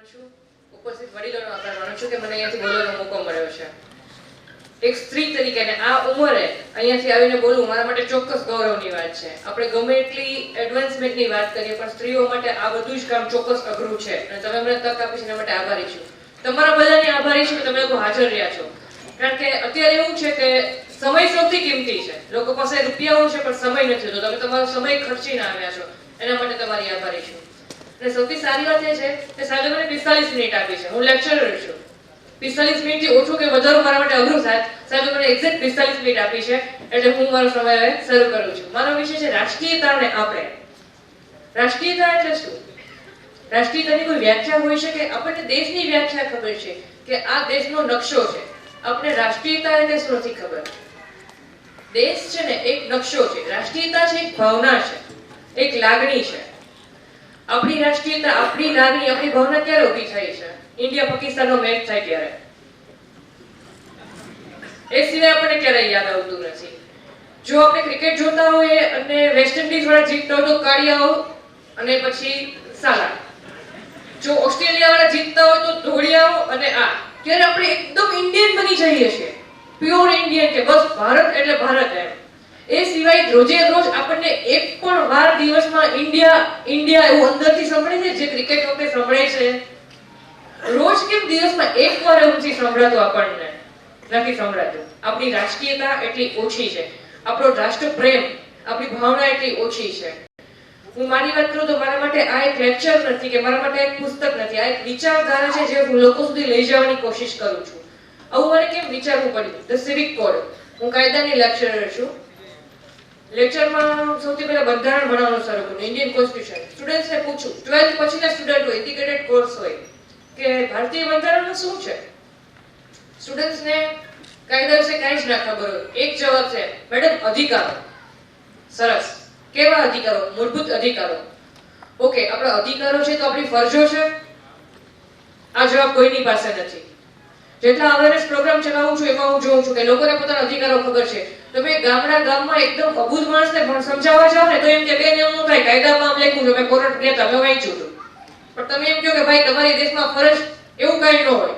માનું છું, ઉપસ્થિત વડીલોનો આભાર માનું છું કે મને અહીંયાથી બોલવાનો મોકો મળ્યો છે. એક સ્ત્રી તરીકે અને આ ઉંમરે અહીંયાથી આવીને બોલવું મારા માટે ચોક્કસ ગૌરવની વાત છે. આપણે ગમે એટલી એડવાન્સમેન્ટની વાત કરીએ પણ સ્ત્રીઓ માટે આ બધું જ કામ ચોક્કસ અઘરું છે અને તમે મને તક આપી છે એના માટે આભારી છું. તમારા બધાને આભારી છું કે તમે લોકો હાજર રહ્યા છો. કારણ કે અત્યારે એવું છે કે સમય સૌથી કિંમતી છે. લોકો પાસે રૂપિયાઓ છે પણ સમય નથી હોતો. તમે તમારો સમય ખર્ચીને આવ્યા છો એના માટે તમારી આભારી છું. અને સૌથી સારી વાત એ છે કે સાહેબે મને 45 મિનિટ આપી છે. હું લેક્ચરર છું. 45 મિનિટથી ઓછું કે વધારે મારા માટે અઘરું થાય. સાહેબે મને એક્ઝેક્ટ 45 મિનિટ આપી છે એટલે હું મારો સમય હવે શરૂ કરું છું. મારો વિષય છે રાષ્ટ્રીયતા અને આપણે. રાષ્ટ્રીયતા એટલે શું? રાષ્ટ્રીયતાની કોઈ વ્યાખ્યા હોઈ શકે? આપણને દેશની વ્યાખ્યા ખબર છે કે આ દેશનો નકશો છે. આપણે રાષ્ટ્રીયતા એટલે શું નથી ખબર. દેશ છે ને એક નકશો છે. રાષ્ટ્રીયતા છે એક ભાવના છે, એક લાગણી છે. આપણી રાષ્ટ્રીયતા, આપણી લાગણી, આપણી ભાવના ક્યારે ઊભી થઈ છે? ઇન્ડિયા પાકિસ્તાનનો મેચ થાય ત્યારે. એ સિવાય આપણને ક્યારેય યાદ આવતું નથી. જો આપણે ક્રિકેટ જોતા હોઈએ અને વેસ્ટ ઇન્ડિઝ વાળા જીતતા હોય તો કાળિયાઓ અને પછી સાલા. જો ઓસ્ટ્રેલિયા વાળા જીતતા હોય તો ધોળિયાઓ અને આ. ત્યારે આપણે એકદમ ઇન્ડિયન બની જઈએ છીએ. પ્યોર ઇન્ડિયન કે બસ ભારત એટલે ભારત એમ. એ સિવાય રોજે રોજ આપણને એક પણ વાર દિવસમાં ઇન્ડિયા ઇન્ડિયા એવું અંદરથી સંભળે છે જે ક્રિકેટ વખતે સંભળાય છે? રોજ કેમ દિવસમાં એક વાર એવું નથી સંભળાતું? આપણને નથી સંભળાતું. આપણી રાષ્ટ્રીયતા એટલી ઓછી છે. આપણો રાષ્ટ્ર પ્રેમ, આપણી ભાવના એટલી ઓછી છે. હું મારી વાત કરું તો મારા માટે આ એક લેક્ચર નથી કે મારા માટે એક પુસ્તક નથી. આ એક વિચારધારા છે જે હું લોકો સુધી લઈ જવાની કોશિશ કરું છું. આવું મને કેમ વિચારવું પડ્યું? The civic code. હું કાયદાની લેક્ચરર છું. લેક્ચરમાં સૌથી પહેલા બંધારણ ભણાવવાનું શરૂ કર્યું, ઇન્ડિયન કોન્સ્ટિટ્યુશન. સ્ટુડન્ટ્સને પૂછું, 12th પછીના સ્ટુડન્ટ હોય, ઇન્ટિગ્રેટેડ કોર્સ હોય, કે ભારતીય બંધારણમાં શું છે? સ્ટુડન્ટ્સને કાયદા વિશે કાંઈ જ ના ખબર હોય. એક જવાબ છે, મેડમ અધિકારો. સરસ. કેવા અધિકારો? મૂળભૂત અધિકારો. ઓકે, આપણા અધિકારો છે તો આપણી ફરજો છે? આ જવાબ કોઈની પાસે નથી. જેટલા અવેરનેસ પ્રોગ્રામ ચલાવું છું એમાં હું જોઉં છું કે લોકોને પોતાના અધિકારો ખબર છે. તમે ગામમાં એકદમ અબૂધ માણસને પણ સમજાવવા જાઓ ને તો એમ કે બેન એવું ન થાય, કાયદામાં આમ લખ્યું છે, મેં કોર્ટ ગયા તમે વાંચ્યું હતું. પણ તમે એમ કહો કે ભાઈ તમારી દેશમાં ફરજ, એવું કાંઈ ન હોય.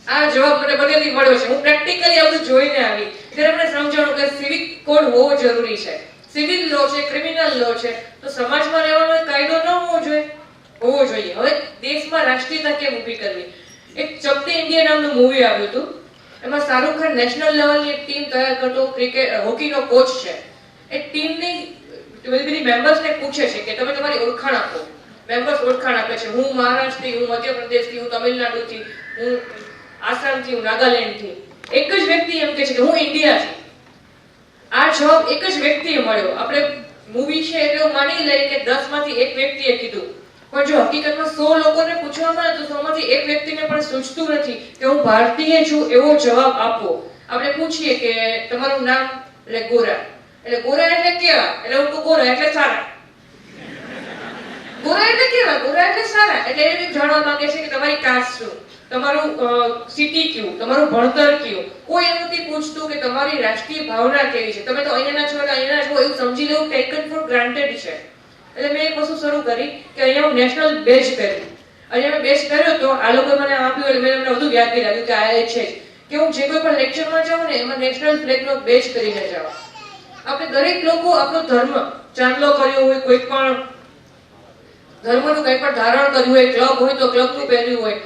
આ જવાબ મને બનેથી મળ્યો છે. હું પ્રેક્ટિકલી આ બધું જોઈને આવી ત્યારે મને સમજાણું કે સિવિક કોડ હોવો જરૂરી છે. સિવિલ લો છે, ક્રિમિનલ લો છે, તો સમાજમાં રહેવાનો એક કાયદો ન હોવો જોઈએ. હવે દેશમાં રાષ્ટ્રીયતા કેમ ઊભી કરવી? એક ચકતી ઇન્ડિયા નામનું મૂવી આવ્યું હતું. એમાં શાહરુખ ખાન નેશનલ લેવલની એક ટીમ તૈયાર કરતો ક્રિકેટ હોકીનો કોચ છે. એ ટીમની બધી મેમ્બર્સને પૂછે છે કે તમે તમારી ઓળખાણ આપો. મેમ્બર્સ ઓળખાણ આપે છે. હું મહારાષ્ટ્રથી, હું મધ્યપ્રદેશથી, હું તમિલનાડુથી, હું આસામથી, હું નાગાલેન્ડથી. એક જ વ્યક્તિ એમ કહે છે કે હું ઇન્ડિયાથી. આ જવાબ એક જ વ્યક્તિએ મળ્યો. આપણે મૂવી છે એટલે માની લઈએ કે 10 માંથી એક વ્યક્તિએ કીધું. પણ જો હકીકતમાં 100 લોકોને પૂછવામાં આવે તો 100 માંથી એક વ્યક્તિને પણ સૂચતું નથી કે હું ભારતીય છું એવો જવાબ આપો. આપણે પૂછીએ કે તમારું નામ, એટલે ગોરા. એટલે ગોરા એટલે કેવા? એટલે હું તો ગોરા એટલે સારા. ગોરા એટલે કેવા? ગોરા એટલે સારા. એટલે એ જાણવા માંગે છે કે તમારી કાસ્ટ શું, તમારું સિટી કયું, તમારું ભણતર કયું. કોઈ એમ નથી પૂછતું કે તમારી રાષ્ટ્રીય ભાવના કેવી છે. તમે તો અહીંયાના છો એટલે અહીંયાના છો એવું સમજી લેવું ટેકન ફોર ગ્રાન્ટેડ છે. એટલે મેં એક વસ્તુ શરૂ કરી કે અહીંયા હું નેશનલ બેજ પહેર્યું. અહીંયા મેં બેજ પહેર્યો તો આ લોકો મને આપ્યું એટલે મેં એમને વધુ યાદગી લાગ્યું કે આ એ છે કે હું જે કોઈ પણ લેક્ચરમાં જાઉં ને એમાં નેશનલ ફ્લેગનો બેજ કરીને જાઉં. આપણે દરેક લોકો આપણો ધર્મ ચાંદલો કર્યો હોય, કોઈ પણ ધર્મનું કંઈ પણ ધારણ કર્યું હોય, ક્લબ હોય તો ક્લબનું પહેર્યું હોય.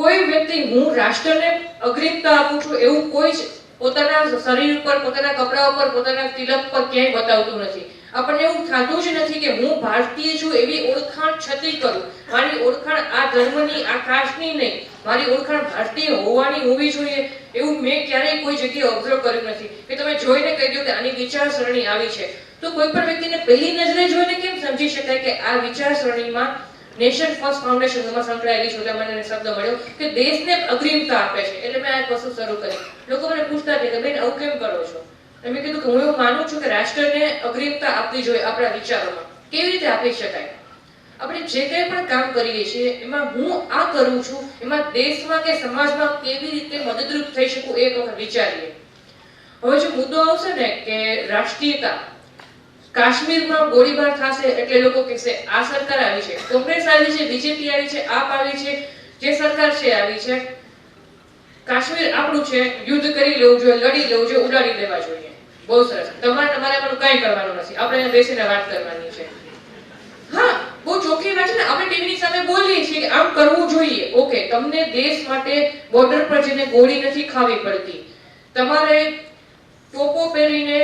કોઈ વ્યક્તિ હું રાષ્ટ્રને અગ્રિમતા આપું છું એવું કોઈ જ પોતાના શરીર પર, પોતાના કપડા ઉપર, પોતાના તિલક પર ક્યાંય બતાવતું નથી. આપણને એવું થતું જ નથી કે હું ભારતીય છું એવી ઓળખાણ છતી કરું. મારી ઓળખાણ આ ધર્મની, આ કાસ્ટની નહીં, મારી ઓળખાણ ભારતીય હોવાની હોવી જોઈએ એવું મેં ક્યારેય કોઈ જગ્યાએ ઓબ્ઝર્વ કર્યું નથી. કે તમે જોઈને કહી દો કે આની વિચારસરણી આવી છે. તો કોઈ પણ વ્યક્તિને પહેલી નજરે જોઈને કેમ સમજી શકાય કે આ વિચારસરણીમાં નેશન ફર્સ્ટ ફાઉન્ડેશનમાં સંકળાયેલી છે? મને શબ્દ મળ્યો કે દેશને અગ્રિમતા આપે છે. એટલે મેં આ વસ્તુ શરૂ કરી. લોકો મને પૂછતા હતા કે બેન આવું કેમ કરો છો? મેં કીધું કે હું એવું માનું છું કે રાષ્ટ્રને અગ્રિમતા આપવી જોઈએ આપણા વિચારોમાં. કેવી રીતે આપી શકાય? આપણે જે કંઈ પણ કામ કરીએ છીએ એમાં હું આ કરું છું એમાં દેશમાં કે સમાજમાં કેવી રીતે મદદરૂપ થઈ શકું એક વખત વિચારીએ. હવે જો મુદ્દો આવશે ને કે રાષ્ટ્રીયતા, કાશ્મીરમાં ગોળીબાર થશે એટલે લોકો કહેશે આ સરકાર આવી છે, કોંગ્રેસ આવી છે, બીજેપી આવી છે, આપ આવી છે, જે સરકાર છે આવી છે, કાશ્મીર આપણું છે, યુદ્ધ કરી લેવું જોઈએ, લડી લેવું જોઈએ, ઉડાડી દેવા જોઈએ. બહુ સરસ. તમારે એમાં કંઈ કરવાનું નથી, આપણે અહીંયા બેસીને વાત કરવાની છે. હા, બહુ ચોખ્ખી વાત છે ને. આપણે ટીવીની સામે બોલીએ છીએ કે આમ કરવું જોઈએ. ઓકે, તમને દેશ માટે બોર્ડર પર જઈને ગોળી નથી ખાવી પડતી. તમારે ટોપો પહેરીને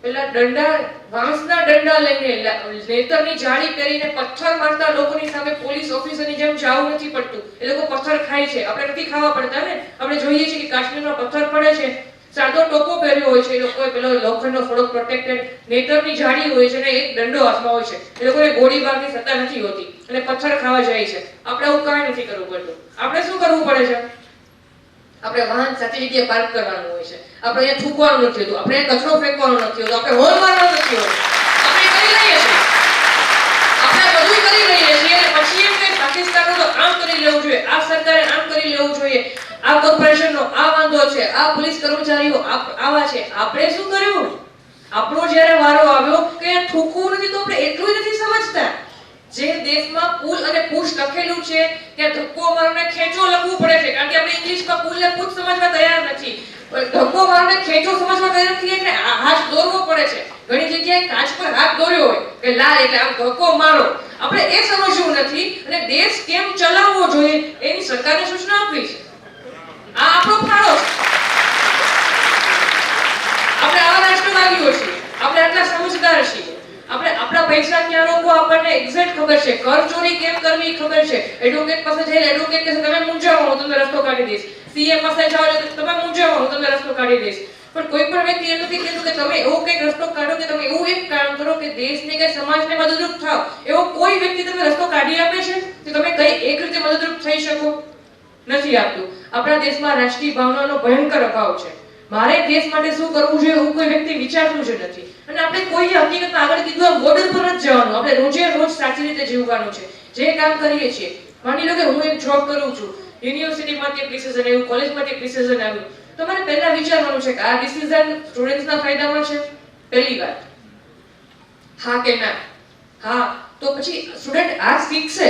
પેલા દંડા, વાંસના દંડા લઈને, નેતરની જાળી પહેરીને પથ્થર મારતા લોકોની સામે પોલીસ ઓફિસરની જેમ જાવું નથી પડતું. એ લોકો પથ્થર ખાય છે, આપણે નથી ખાવા પડતા ને. આપણે જોઈએ છીએ કે કાશ્મીરમાં પથ્થર પડે છે, સાદો ટોપો પહેર્યો હોય છે, એ લોકોએ પેલો લોખંડનો થોડોક પ્રોટેક્ટેડ નેતરની જાળી હોય છે અને એક દંડો હાથમાં હોય છે. એ લોકોને ગોળીબારની સત્તા નથી હોતી અને પથ્થર ખાવા જાય છે. આપણે આવું કાંઈ નથી કરવું પડતું. આપણે શું કરવું પડે છે? આપણે વાહન સાચી જગ્યાએ પાર્ક કરવાનું હોય છે. આપણે અહીંયા થૂકવાનું નથી હોતું, આપણે કચરો ફેંકવાનો નથી હોતો, આપણે હોલ મારવાનો નથી હોતો. આપણે કરી લઈએ છીએ, આપણે બધું કરી લઈએ છીએ અને પછી એમ કે પાકિસ્તાનનું તો આમ કરી લેવું જોઈએ, આ સરકારે આમ કરી લેવું જોઈએ, આ કોર્પોરેશનનો આ વાંધો છે, આ પોલીસ કર્મચારીઓ આવા છે. આપણે શું કર્યું? આપણો જ્યારે વારો આવ્યો કે થૂકવું નથી તો આપણે એટલું જ નથી સમજતા. જે દેશમાં પુલ અને પુશ લખેલું છે ત્યાં ધક્કો મારને ખેંચો લખવું પડે છે, કારણ કે આપણે ઇંગ્લિશમાં પુલ ને પુશ સમજવા તૈયાર નથી. ધક્કો મારને ખેંચો સમજવા તૈયાર નથી એટલે હાથ દોરવો પડે છે. ઘણી જગ્યાએ કાચ પર હાથ દોર્યો હોય કે લાલ એટલે આમ ધક્કો મારો. આપણે એ સમજવું નથી અને દેશ કેમ ચલાવવો જોઈએ એની સરકારને સૂચના આપવી છે. આ આપણો ફાળો છે. આપણે આવા રાષ્ટ્રવાદીઓ છીએ, આપણે આટલા સમજદાર છીએ. આપણે આપણા પૈસા ક્યાં રોકવા આપણને એક્ઝેક્ટ ખબર છે. કર ચોરી કેમ કરવી ખબર છે. એડવોકેટ પાસે જઈને એડવોકેટ કહે તમે મૂંઝાવો હું તમને રસ્તો કાઢી દઈશ. સીએમ પાસે જાઓ એટલે તમે મૂંઝાવો હું તમને રસ્તો કાઢી દઈશ. પણ કોઈ પણ વ્યક્તિ એમ નથી કહેતું કે તમે એવો કંઈક રસ્તો કાઢો કે તમે એવું એક કામ કરો કે દેશને કે સમાજને મદદરૂપ થાઓ. એવો કોઈ વ્યક્તિ તમને રસ્તો કાઢી આપે છે કે તમે કઈ એક રીતે મદદરૂપ થઈ શકો? નથી આપતું. આપણા દેશમાં રાષ્ટ્રીય ભાવનાનો ભયંકર અભાવ છે. મારે દેશ માટે શું કરવું જોઈએ એવું કોઈ વ્યક્તિ વિચારતું જ નથી. અને આપણે કોઈ હકીકતમાં આગળ કીધું બોર્ડર પર જ જવાનું. આપણે રોજે રોજ સાચી રીતે જીવવાનું છે. જે કામ કરીએ છીએ, માની લો કે હું એક જોબ કરું છું, યુનિવર્સિટીમાં કે ડિસિઝન આવ્યું, કોલેજમાં કે ડિસિઝન આવ્યું, તો મારે પહેલા વિચારવાનું છે કે આ ડિસિઝન સ્ટુડન્ટ્સના ફાયદામાં છે. પહેલી વાત હા કે ના? હા, તો પછી સ્ટુડન્ટ આ શીખશે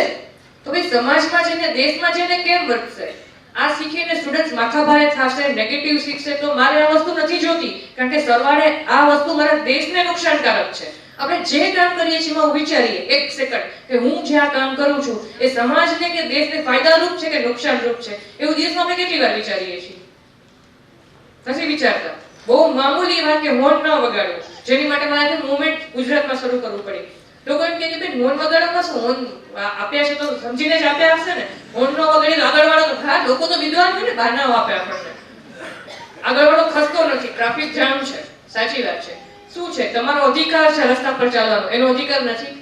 તો ભાઈ સમાજમાં જઈને દેશમાં જઈને કેમ વર્તશે? આ શીખીને સ્ટુડન્ટ્સ માથાભારે થશે, નેગેટિવ શીખશે તો મારે આ વસ્તુ નથી જોતી, કારણ કે સરવાળે આ વસ્તુ મારા દેશને નુકસાનકારક છે. આપણે જે કામ કરીએ છીએ એમાં વિચારીએ એક સેકન્ડ કે હું જે આ કામ કરું છું એ સમાજને કે દેશને ફાયદારૂપ છે કે નુકસાનરૂપ છે. એવું દિવસમાં આપણે કેટલી વાર વિચારીએ છીએ? નથી વિચારતા. બહુ મામૂલી વાત કે હોર્ન ન વગાડવું, જેની માટે મારે મૂવમેન્ટ ગુજરાતમાં શરૂ કરવું પડે. લોકો એમ કહે કે ભાઈ હોર્ન વગાડવામાં શું, હોર્ન આપ્યા છે તો સમજીને જ આપ્યા હશે ને. હોર્ન ન વગાડી આગળવાળો તો હા, લોકો તો વિદ્વાન હોય ને, બહાના આપે આપણને. આગળવાળો ખસતો નથી, ટ્રાફિક જામ છે. સાચી વાત છે. શું છે? તમારો અધિકાર છે રસ્તા પર ચાલવાનો, એનો અધિકાર નથી.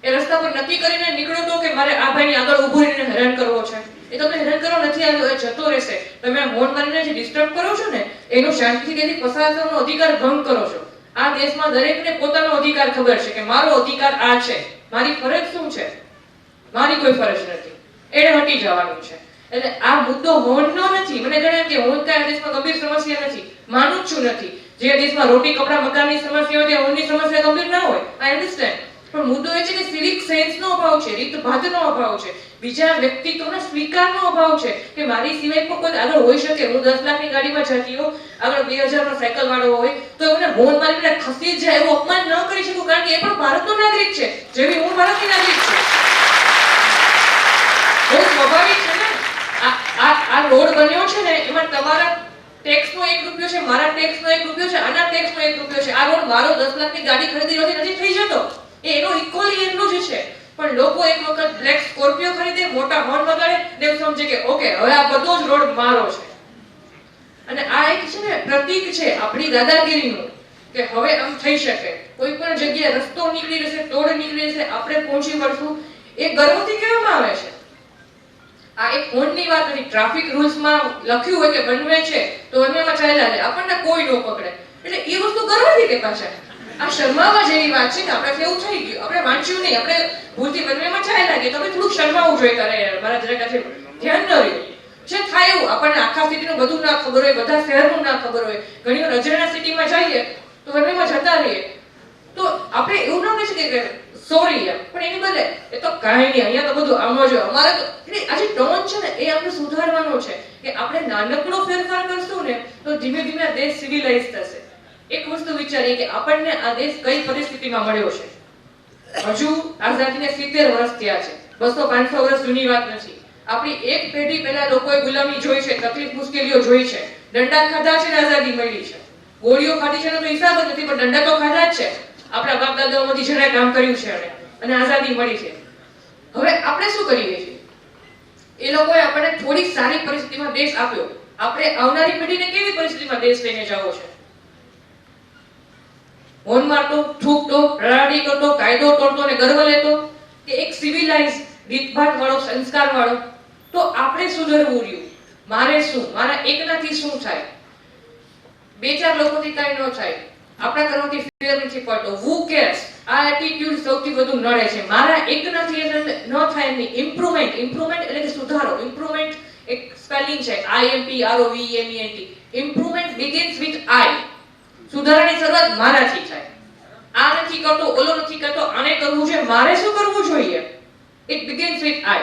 એ રસ્તા પર નક્કી કરીને નીકળો તો કે મારે આ ભાઈની આગળ ઊભું રહીને હેરાન કરવો છે. એ તમને હેરાન કરવા નથી આવ્યો, એ જતો રહેશે. તમે હોર્ન મારીને જે ડિસ્ટર્બ કરો છો ને એનો શાંતિથી તેથી પસાર થવાનો અધિકાર ભંગ કરો છો. આ દેશમાં દરેકને પોતાનો અધિકાર ખબર છે કે મારો અધિકાર આ છે, મારી ફરજ શું છે? મારી કોઈ ફરજ નથી, એને હટી જવાનું છે. એટલે આ મુદ્દો હોર્નનો નથી. મને ગણે કે હોર્ન કયા દેશમાં ગંભીર સમસ્યા નથી, માનું જ છું નથી. જે દેશમાં રોટી કપડા મકાનની સમસ્યા હોય ત્યાં હોર્નની સમસ્યા ગંભીર ના હોય, આઈ અન્ડરસ્ટેન્ડ. પણ મુદ્દો એ છે કે સિવિક સેન્સનો અભાવ છે, રીતભાતનો અભાવ છે, બીજા વ્યક્તિત્વના સ્વીકારનો અભાવ છે કે મારી સિવાય પણ કોઈ આગળ હોઈ શકે. હું 10 લાખની ગાડીમાં જતી હોઉં, આગળ 2000 નો સાયકલ વાળો હોય તો મને હોર્ન મારીને ખસી જાય એવું અપમાન ન કરી શકું, કારણ કે એ પણ ભારતનો નાગરિક છે જેવી હું ભારતની નાગરિક છું. બહુ સ્વાભાવિક છે ને. આ રોડ બન્યો છે ને એમાં તમારા ટેક્સનો 1 રૂપિયો છે, મારા ટેક્સનો 1 રૂપિયો છે, આના ટેક્સનો 1 રૂપિયો છે. આ રોડ મારો 10 લાખની ગાડી ખરીદી નથી થઈ જતો, એનો ઇક્વલી એટલું જ છે. પણ લોકો એક વખત બ્લેક સ્કોર્પિયો ખરીદે, મોટા હોર્ન વગાડે ને એવું સમજે કે ઓકે હવે આ બધો જ રોડ મારો છે. અને આ એક છે ને પ્રતીક છે આપણી દાદાગીરીનું કે હવે આમ થઈ શકે. કોઈ પણ જગ્યાએ રસ્તો નીકળી રહેશે, તોડ નીકળી રહેશે, આપણે પહોંચી વળશું, એ ગર્વથી કહેવામાં આવે છે. આ એક હોર્નની વાત નથી. ટ્રાફિક રૂલ્સમાં લખ્યું હોય કે વનવે છે તો વનવેમાં ચાલ્યા જાય, આપણને કોઈ ન પકડે. એટલે એ વસ્તુ ગર્વથી કે પાછા આ શરમાવા જેવી વાત છે કે આપણે કેવું થઈ ગયું, આપણે વાંચ્યું નહીં, આપણે ભૂલથી વનવેમાં ચાલ્યા ગયા તો આપણે થોડુંક શરમાવું જોઈએ. કરે મારા જરાક આજે ધ્યાન ન રહ્યું છે. થાય એવું આપણને આખા સિટીનું બધું ના ખબર હોય, બધા શહેરનું ના ખબર હોય. ઘણી વાર અજાણ્યા સિટીમાં જઈએ તો વનવેમાં જતા રહીએ તો આપણે એવું ન કહી શકીએ કે સોરી પણ એની બદલે એ તો કાંઈ નહીં, અહીંયા તો બધું આમ જ હોય, અમારે તો એટલે આ જે ટોન છે ને એ આપણે સુધારવાનો છે કે આપણે નાનકડો ફેરફાર કરશું ને તો ધીમે ધીમે આ દેશ સિવિલાઇઝ થશે. એક વસ્તુ વિચારીએ કે આપણને આ દેશ કઈ પરિસ્થિતિમાં મળ્યો છે. હજુ આઝાદીને 70 વર્ષ થયા છે, 200-500 વર્ષ જૂની વાત નથી. આપણી એક પેઢી પહેલા લોકોએ ગુલામી જોઈ છે, તકલીફ મુશ્કેલીઓ જોઈ છે, દંડા ખાધા છે ને આઝાદી મળી છે. ગોળીઓ ખાધી છે તો હિસાબ જ નથી, પણ દંડા તો ખાધા જ છે. આપણા બાપ દાદાઓમાંથી જરાય કામ કર્યું છે અને આઝાદી મળી છે. હવે આપણે શું કરીએ છીએ? એ લોકોએ આપણને થોડી સારી પરિસ્થિતિમાં દેશ આપ્યો, આપણે આવનારી પેઢીને કેવી પરિસ્થિતિમાં દેશ લઈને જવો છે? હોન મારતો, થૂકતો, રડાડી કરતો, કાયદો તોડતો ને ગર્વ લેતો, કે એક સિવિલાઇઝ રીતભાત વાળો, સંસ્કાર વાળો? તો આપણે સુધરવું રહ્યું. મારે શું, મારા એકનાથી શું થાય? 2-4 લોકોથી કાંઈ ન થાય, આપણા કરવાથી ફેર નથી પડતો. who cares? આ એટીટ્યુડ સૌથી વધુ નડે છે. મારા એકનાથી ન થાય એની ઇમ્પ્રુવમેન્ટ એટલે કે સુધારો. ઇમ્પ્રુવમેન્ટ એક સ્પેલિંગ છે, IMPROVEMENT. Improvement begins with I. સુધારાની શરૂઆત મારાથી થાય. આ નથી કરતો, ઓલો નથી કરતો, આને કરવું છે, મારે શું કરવું જોઈએ? It begins with I.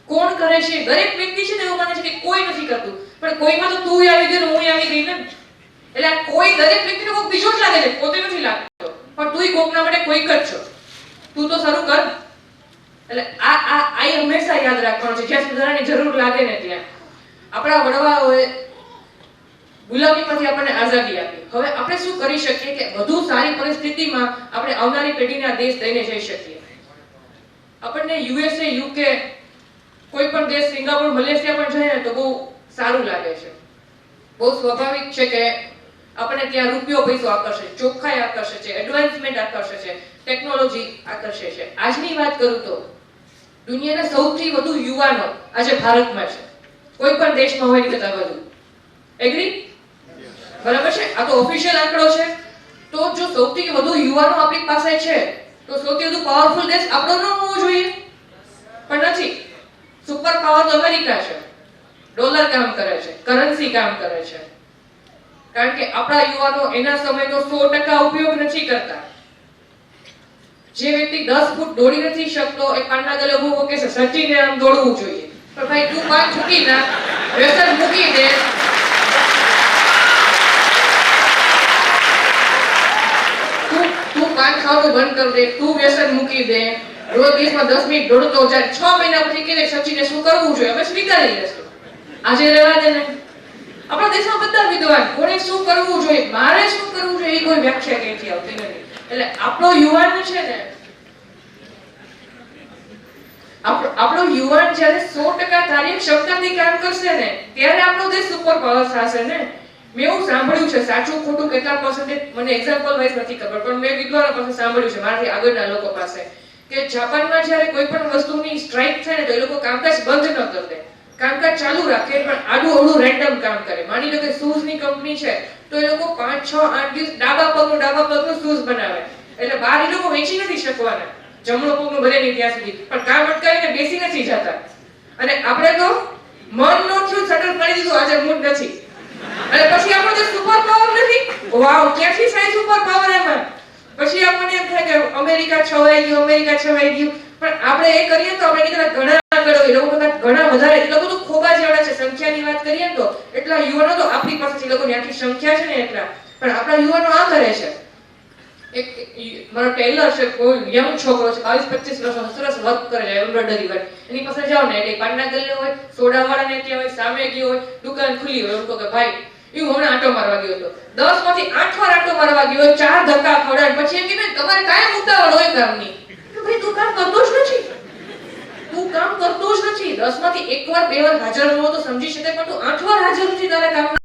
કોણ કરે છે? દરેક વ્યક્તિ છે ને એવું માને છે કે કોઈ નથી કરતું, પણ કોઈમાં તો તું આવી ગયો, હું આવી ગઈ ને. એટલે કોઈ દરેક વ્યક્તિને કોઈ બીજો જ લાગે છે, પોતે નથી લાગતો, પણ તુંય કોકના માટે કોઈક જ છો. તું તો શરૂ કર. એટલે આ હંમેશા યાદ રાખવાનું છે, જ્યાં સુધારાની જરૂર લાગે ને ત્યાં. આપણા વડવાઓએ ગુલામીમાંથી આપણને આઝાદી આપી. હવે આપણે શું કરી શકીએ કે વધુ સારી પરિસ્થિતિમાં આપણે આવનારી પેઢીને આ દેશ લઈને જઈ શકીએ? આપણને USA, UK, કોઈ પણ દેશ, સિંગાપોર, મલેશિયા પણ જઈએ ને તો બહુ સારું લાગે છે. બહુ સ્વાભાવિક છે કે આપણને ત્યાં રૂપિયો પૈસો આકર્ષે, ચોખ્ખાઈ આકર્ષે છે, એડવાન્સમેન્ટ આકર્ષે છે, ટેકનોલોજી આકર્ષે છે. આજની વાત કરું તો દુનિયાના સૌથી વધુ યુવાનો આજે ભારતમાં છે, કોઈ પણ દેશમાં હોય એની કરતા વધુ. એગ્રી? બરાબર છે? આ તો ઓફિશિયલ આંકડો છે. તો જો સૌથી વધુ યુવાનો આપણી પાસે છે તો સૌથી વધુ પાવરફુલ દેશ આપણો ન હોવો જોઈએ? પણ નથી. સુપર પાવર તો અમેરિકા છે. ડોલર કામ કરે છે, કરન્સી કામ કરે છે. કારણ કે આપણા યુવાનો એના સમયનો 100% ઉપયોગ નથી કરતા. જે વ્યક્તિ 10 ફૂટ દોડી નથી શકતો એ પાનના ગલે ઊભો કે છે સચિને આમ દોડવું જોઈએ. પણ ભાઈ તું પાન મૂકી ના, વ્યસન મૂકી દે. તું પાન ખાવાનું બંધ કરી દે, તું વ્યસન મૂકી દે, રોજ દિવસમાં 10 મિનિટ દોડતો જાય. 6 મહિના પછી કહે સચિને શું કરવું જોઈએ, અમે સ્વીકારી લેશું. આજે રહેવા દે ને. આપણા દેશમાં બધા વિદ્વાન, કોને શું કરવું જોઈએ, મારે શું કરવું જોઈએ, એ કોઈ વ્યાખ્યા ક્યાંથી આવતી નથી. એટલે આપણો યુવાન છે ને, આપણો યુવાન જ્યારે 100% કાર્યક્ષમતાથી કામ કરશે ને ત્યારે આપણો દેશ સુપર પાવર થશે ને. મેં એવું સાંભળ્યું છે, સાચું ખોટું કેટલા પર્સન્ટેજ મને એક્ઝામ્પલ વાઇઝ નથી ખબર, પણ મેં વિદ્વાનો પાસે સાંભળ્યું છે, મારાથી આગળના લોકો પાસે, કે જાપાનમાં જ્યારે કોઈ પણ વસ્તુની સ્ટ્રાઇક થાય ને તો એ લોકો કામકાજ બંધ ન કરી દે, કામકાજ ચાલુ રાખે, પણ આડું અવળું રેન્ડમ કામ કરે. માની લો કે શૂઝની કંપની છે તો એ લોકો 5, 6, 8 દિવસ ડાબા પગનું શૂઝ બનાવે. એટલે બહાર એ લોકો વેચી નથી શકવાના, જમણો પગનું ભલે નહીં ત્યાં સુધી, પણ કામ અટકાવીને બેસી નથી જતા. અને આપણે તો મન નો થયું સટલ કરી દીધું, આજે મૂડ નથી. અને પછી આપણો જે સુપર પાવર નથી, વાવ ક્યાંથી થાય સુપર પાવર એમાં? પછી આપણને એમ થાય કે અમેરિકા છવાઈ ગયું. પણ આપણે એ કરીએ તો આપણે એની કરતા ઘણા આગળ હોય, લોકો કરતા ઘણા વધારે. એ લોકો તો ખોબા જેવડા છે. સંખ્યાની વાત કરીએ તો એટલા યુવાનો તો આપણી પાસે છે, લોકોની આખી સંખ્યા છે ને એટલા. પણ આપણા યુવાનો આ કરે છે. એક મારો ટેલર છે, કોઈ યંગ છોકરો છે, 22-25 વર્ષનો, સરસ વર્ક કરે છે, એમ્બ્રોઇડરી વર્ક. એની પાસે જાવ ને એટલે પાનના ગલ્લે હોય, સોડાવાળા ને ત્યાં હોય, સામે ગયો હોય, દુકાન ખુલી હોય, એમ કહો કે ભાઈ હું હમણાં આંટો મારવા ગયો હતો, 10 માંથી 8 વાર આંટો મારવા ગયો, 4 ધક્કા ખવડાવે, પછી એમ કે તમારે કાયમ ઉતાવળ હોય કામની. ભાઈ તું કામ કરતો જ નથી, 10 માંથી 1 વાર 2 વાર હાજર ન હો તો સમજી શકાય, પણ તું 8 વાર હાજર નથી તારા કામમાં.